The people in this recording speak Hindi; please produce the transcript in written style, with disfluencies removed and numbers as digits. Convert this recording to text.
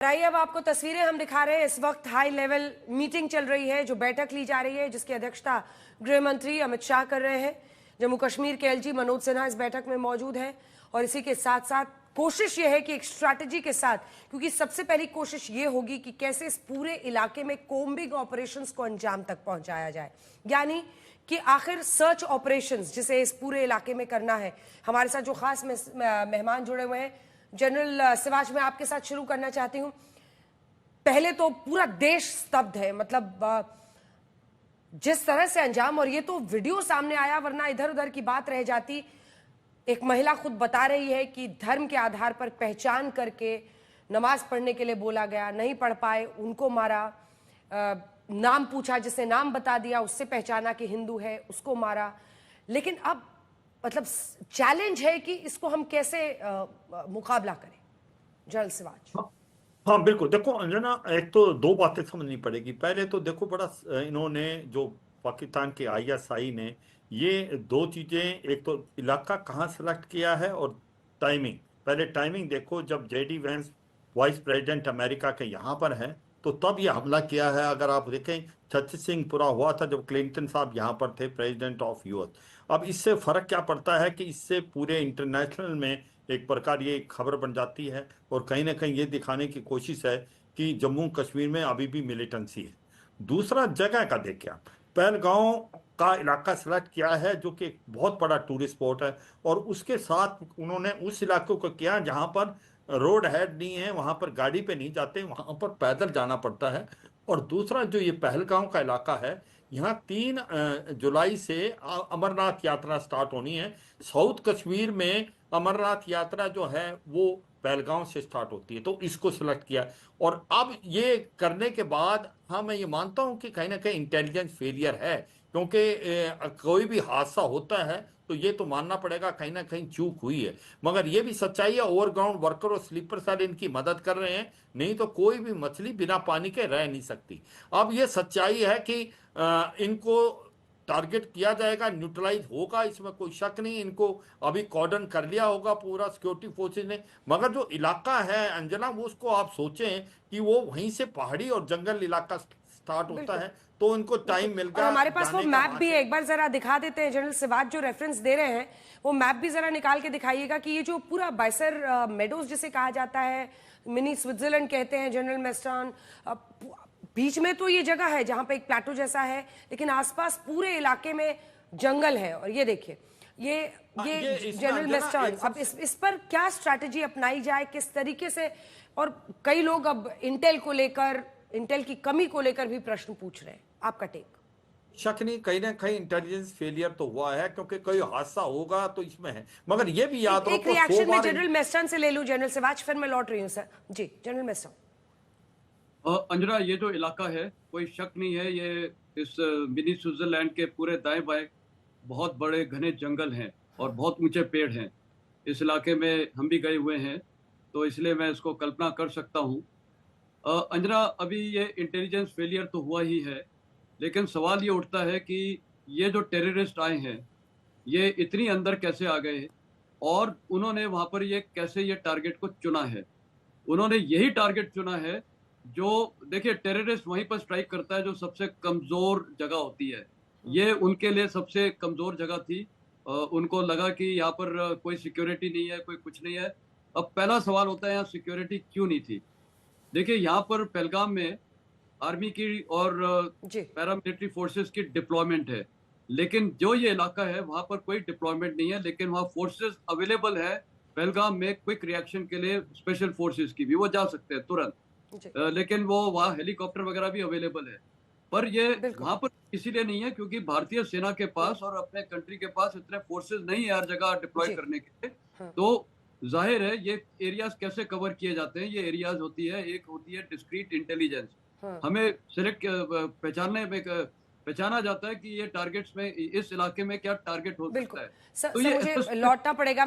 आइए अब आपको तस्वीरें हम दिखा रहे हैं। इस वक्त हाई लेवल मीटिंग चल रही है, जो बैठक ली जा रही है, जिसकी अध्यक्षता गृह मंत्री अमित शाह कर रहे हैं। जम्मू कश्मीर के एलजी मनोज सिन्हा इस बैठक में मौजूद हैं और इसी के साथ साथ कोशिश ये है कि एक स्ट्रैटेजी के साथ, क्योंकि सबसे पहली कोशिश ये होगी कि कैसे इस पूरे इलाके में कोम्बिंग ऑपरेशंस को अंजाम तक पहुंचाया जाए, यानी कि आखिर सर्च ऑपरेशंस जिसे इस पूरे इलाके में करना है। हमारे साथ जो खास मेहमान जुड़े हुए हैं, जनरल सिवाच, मैं आपके साथ शुरू करना चाहती हूं। पहले तो पूरा देश स्तब्ध है, मतलब जिस तरह से अंजाम, और ये तो वीडियो सामने आया, वरना इधर उधर की बात रह जाती। एक महिला खुद बता रही है कि धर्म के आधार पर पहचान करके नमाज पढ़ने के लिए बोला गया, नहीं पढ़ पाए, उनको मारा। नाम पूछा, जिसे नाम बता दिया उससे पहचाना कि हिंदू है, उसको मारा। लेकिन अब मतलब चैलेंज है कि इसको हम कैसे मुकाबला करें। जनरल सिवाच। हाँ बिल्कुल। देखो अंजना, एक तो दो बातें समझनी पड़ेगी। पहले तो देखो, बड़ा इन्होंने जो पाकिस्तान के आईएसआई ने ये दो चीजें, एक तो इलाका कहाँ सेलेक्ट किया है और टाइमिंग। पहले टाइमिंग देखो, जब JD Vance vice president America के यहाँ पर है तो तब ये हमला किया है। अगर आप देखें, 36 पूरा हुआ था जब क्लिंटन साहब यहाँ पर थे, प्रेसिडेंट ऑफ यूएस। अब इससे फर्क क्या पड़ता है कि इससे पूरे इंटरनेशनल में एक प्रकार ये खबर बन जाती है और कहीं ना कहीं ये दिखाने की कोशिश है कि जम्मू कश्मीर में अभी भी मिलिटेंसी है। दूसरा, जगह का देखिए आप, पहलगांव का इलाका सेलेक्ट किया है जो कि एक बहुत बड़ा टूरिस्ट स्पॉट है, और उसके साथ उन्होंने उस इलाके को किया जहां पर रोड हेड नहीं है, वहां पर गाड़ी पे नहीं जाते, वहां पर पैदल जाना पड़ता है। और दूसरा, जो ये पहलगांव का इलाका है, यहाँ 3 जुलाई से अमरनाथ यात्रा स्टार्ट होनी है। साउथ कश्मीर में अमरनाथ यात्रा जो है वो पहलगांव से स्टार्ट होती है, तो इसको सिलेक्ट किया। और अब ये करने के बाद हाँ, मैं ये मानता हूं कि कहीं ना कहीं इंटेलिजेंस फेलियर है, क्योंकि कोई भी हादसा होता है तो ये तो मानना पड़ेगा कहीं ना कहीं चूक हुई है। मगर ये भी सच्चाई है, ओवरग्राउंड वर्कर और स्लीपर सेल इनकी मदद कर रहे हैं, नहीं तो कोई भी मछली बिना पानी के रह नहीं सकती। अब ये सच्चाई है कि इनको टारगेट किया जाएगा, न्यूट्रलाइज होगा, इसमें कोई शक नहीं। इनको अभी कॉर्डन कर लिया होगा पूरा सिक्योरिटी फोर्सेज ने। मगर जो इलाका है अंजना, वो उसको आप सोचें कि वो वहीं से पहाड़ी और जंगल इलाका स्टार्ट होता बिल्कुल है, तो इनको टाइम मिल और गया हमारे पास वो जाने का मैप वहां भी से। है, एक बार जरा दिखा देते हैं। जनरल सिवाच जो रेफरेंस दे रहे हैं, वो मैप भी जरा निकाल के दिखाइएगा कि ये जो पूरा बाइसर मेडोज जिसे कहा जाता है, मिनी स्विट्जरलैंड कहते हैं जनरल मेस्टान, बीच में तो ये जगह है जहां पे एक प्लेटो जैसा है, लेकिन आसपास पूरे इलाके में जंगल है। और ये देखिए, ये जनरल मेस्टान। अब इस पर क्या स्ट्रैटेजी अपनाई जाए, किस तरीके से? और कई लोग अब इंटेल को लेकर, इंटेल की कमी को लेकर भी प्रश्न पूछ रहे हैं। आपका टेक? शक नहीं, कहीं ना कहीं इंटेलिजेंस फेलियर तो हुआ है, क्योंकि कोई हादसा होगा तो इसमें है। मगर ये भी याद एक रखो, 100 रिएक्शन में बार जनरल मेस्टन से ले लूं, जनरल सिवाच, फिर मैं लौट रही हूं सर। जी जनरल मेस्टन। अंजना, ये जो इलाका है, कोई शक नहीं है, ये इस मिनी स्विट्जरलैंड के पूरे दाएं बाएं बहुत बड़े घने जंगल हैं और बहुत ऊंचे पेड़ हैं। इस इलाके में हम भी गए हुए हैं, तो इसलिए मैं इसको कल्पना कर सकता हूँ। अंजना, अभी ये इंटेलिजेंस फेलियर तो हुआ ही है, लेकिन सवाल ये उठता है कि ये जो टेररिस्ट आए हैं, ये इतनी अंदर कैसे आ गए और उन्होंने वहां पर ये कैसे ये टारगेट को चुना है। उन्होंने यही टारगेट चुना है जो, देखिए, टेररिस्ट वहीं पर स्ट्राइक करता है जो सबसे कमजोर जगह होती है। ये उनके लिए सबसे कमजोर जगह थी। उनको लगा कि यहाँ पर कोई सिक्योरिटी नहीं है, कोई कुछ नहीं है। अब पहला सवाल होता है, यहाँ सिक्योरिटी क्यों नहीं थी? देखिए, यहाँ पर पहलगाम में आर्मी की और जी पैरामिलिट्री फोर्सेस की डिप्लॉयमेंट है, लेकिन जो ये इलाका है वहां पर कोई डिप्लॉयमेंट नहीं है, लेकिन वहाँ फोर्सेस अवेलेबल है। पहलगाम में क्विक रिएक्शन के लिए स्पेशल फोर्सेस की भी वो जा सकते हैं तुरंत। जी लेकिन वो वहाँ हेलीकॉप्टर वगैरह भी अवेलेबल है। पर ये बिल्कुल। वहां पर इसीलिए नहीं है क्योंकि भारतीय सेना के पास और अपने कंट्री के पास इतने फोर्सेस नहीं है हर जगह डिप्लॉय जी करने के लिए। हाँ तो जाहिर है ये एरियाज कैसे कवर किए जाते हैं। ये एरियाज होती है, एक होती है डिस्क्रीट इंटेलिजेंस। हाँ हमें सिलेक्ट पहचानने में पहचाना जाता है कि ये टारगेट्स में इस इलाके में क्या टारगेट हो सकता बिल्कुल। है। सर तो सर ये मुझे लौटना पड़ेगा।